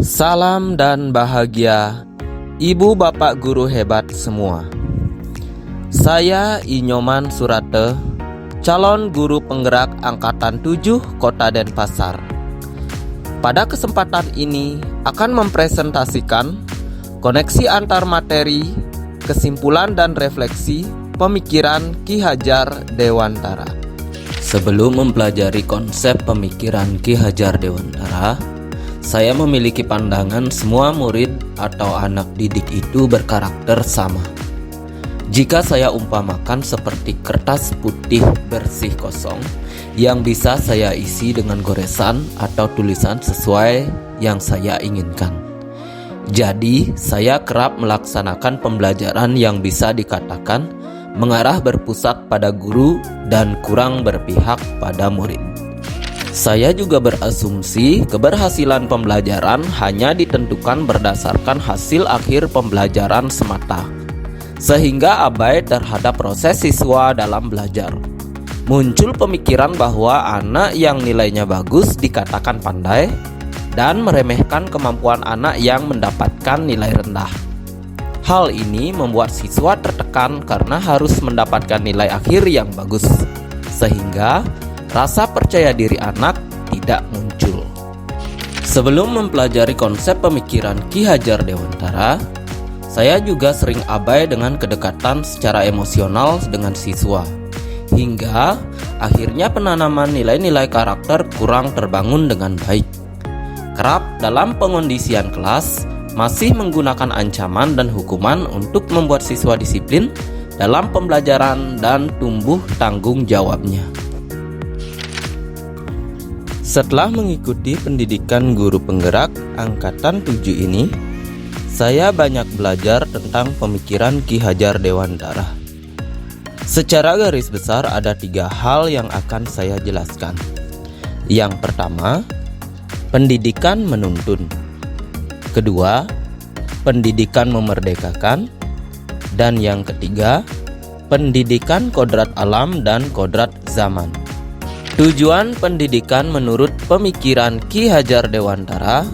Salam dan bahagia, ibu bapak guru hebat semua. Saya Inyoman Surate, calon guru penggerak Angkatan 7 Kota Denpasar. Pada kesempatan ini akan mempresentasikan koneksi antar materi, kesimpulan dan refleksi pemikiran Ki Hajar Dewantara. Sebelum mempelajari konsep pemikiran Ki Hajar Dewantara, saya memiliki pandangan semua murid atau anak didik itu berkarakter sama. Jika saya umpamakan seperti kertas putih bersih kosong yang bisa saya isi dengan goresan atau tulisan sesuai yang saya inginkan. Jadi, saya kerap melaksanakan pembelajaran yang bisa dikatakan mengarah berpusat pada guru dan kurang berpihak pada murid. Saya juga berasumsi keberhasilan pembelajaran hanya ditentukan berdasarkan hasil akhir pembelajaran semata, sehingga abai terhadap proses siswa dalam belajar. Muncul pemikiran bahwa anak yang nilainya bagus dikatakan pandai dan meremehkan kemampuan anak yang mendapatkan nilai rendah. Hal ini membuat siswa tertekan karena harus mendapatkan nilai akhir yang bagus, sehingga rasa percaya diri anak tidak muncul. Sebelum mempelajari konsep pemikiran Ki Hajar Dewantara, saya juga sering abai dengan kedekatan secara emosional dengan siswa, hingga akhirnya penanaman nilai-nilai karakter kurang terbangun dengan baik. Kerap dalam pengondisian kelas masih menggunakan ancaman dan hukuman untuk membuat siswa disiplin dalam pembelajaran dan tumbuh tanggung jawabnya. Setelah mengikuti pendidikan guru penggerak Angkatan 7 ini, saya banyak belajar tentang pemikiran Ki Hajar Dewantara. Secara garis besar ada 3 hal yang akan saya jelaskan. Yang pertama, pendidikan menuntun. Kedua, pendidikan memerdekakan. Dan yang ketiga, pendidikan kodrat alam dan kodrat zaman. Tujuan pendidikan menurut pemikiran Ki Hajar Dewantara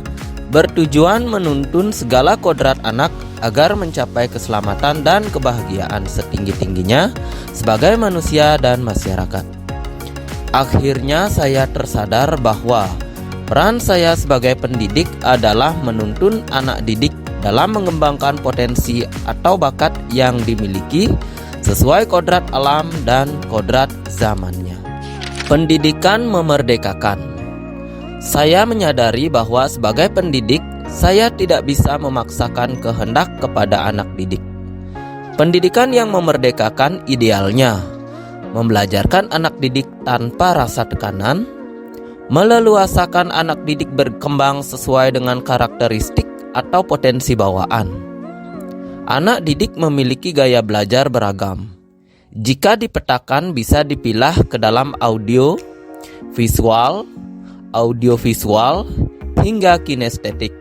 bertujuan menuntun segala kodrat anak agar mencapai keselamatan dan kebahagiaan setinggi-tingginya sebagai manusia dan masyarakat. Akhirnya saya tersadar bahwa peran saya sebagai pendidik adalah menuntun anak didik dalam mengembangkan potensi atau bakat yang dimiliki sesuai kodrat alam dan kodrat zamannya. Pendidikan memerdekakan. Saya menyadari bahwa sebagai pendidik, saya tidak bisa memaksakan kehendak kepada anak didik. Pendidikan yang memerdekakan idealnya membelajarkan anak didik tanpa rasa tekanan, meleluasakan anak didik berkembang sesuai dengan karakteristik atau potensi bawaan. Anak didik memiliki gaya belajar beragam. Jika dipetakan bisa dipilah ke dalam audio, visual, audiovisual, hingga kinestetik.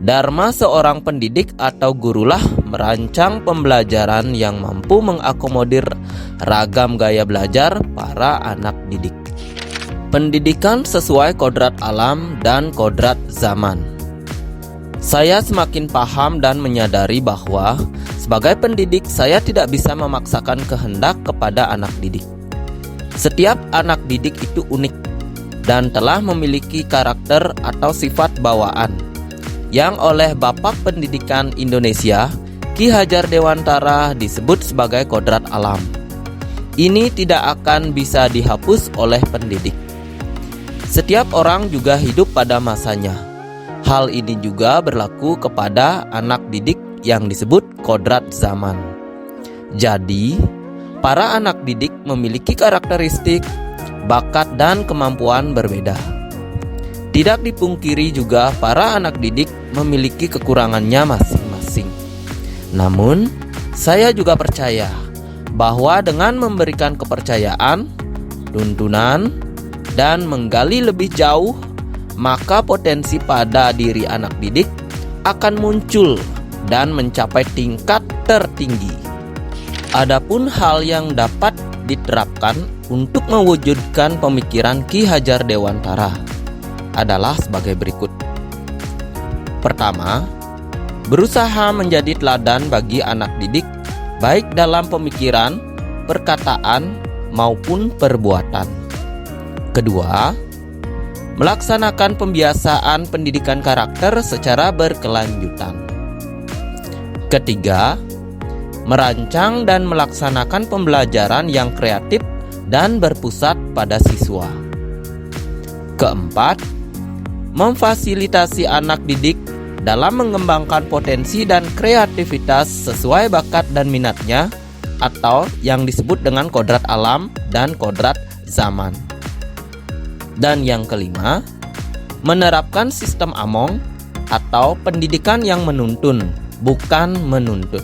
Dharma seorang pendidik atau gurulah merancang pembelajaran yang mampu mengakomodir ragam gaya belajar para anak didik. Pendidikan sesuai kodrat alam dan kodrat zaman. Saya semakin paham dan menyadari bahwa sebagai pendidik saya tidak bisa memaksakan kehendak kepada anak didik. Setiap anak didik itu unik dan telah memiliki karakter atau sifat bawaan yang oleh Bapak Pendidikan Indonesia Ki Hajar Dewantara disebut sebagai kodrat alam. Ini tidak akan bisa dihapus oleh pendidik. Setiap orang juga hidup pada masanya. Hal ini juga berlaku kepada anak didik yang disebut kodrat zaman. Jadi, para anak didik memiliki karakteristik, bakat dan kemampuan berbeda. Tidak dipungkiri juga para anak didik memiliki kekurangannya masing-masing. Namun, saya juga percaya bahwa dengan memberikan kepercayaan, tuntunan, dan menggali lebih jauh, maka potensi pada diri anak didik akan muncul dan mencapai tingkat tertinggi. Adapun hal yang dapat diterapkan untuk mewujudkan pemikiran Ki Hajar Dewantara adalah sebagai berikut. Pertama, berusaha menjadi teladan bagi anak didik, baik dalam pemikiran, perkataan, maupun perbuatan. Kedua, melaksanakan pembiasaan pendidikan karakter secara berkelanjutan. Ketiga, merancang dan melaksanakan pembelajaran yang kreatif dan berpusat pada siswa. Keempat, memfasilitasi anak didik dalam mengembangkan potensi dan kreativitas sesuai bakat dan minatnya, atau yang disebut dengan kodrat alam dan kodrat zaman. Dan yang kelima, menerapkan sistem AMONG atau pendidikan yang menuntun, bukan menuntut.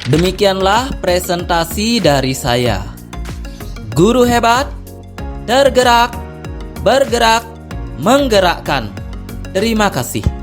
Demikianlah presentasi dari saya. Guru hebat, tergerak, bergerak, menggerakkan. Terima kasih.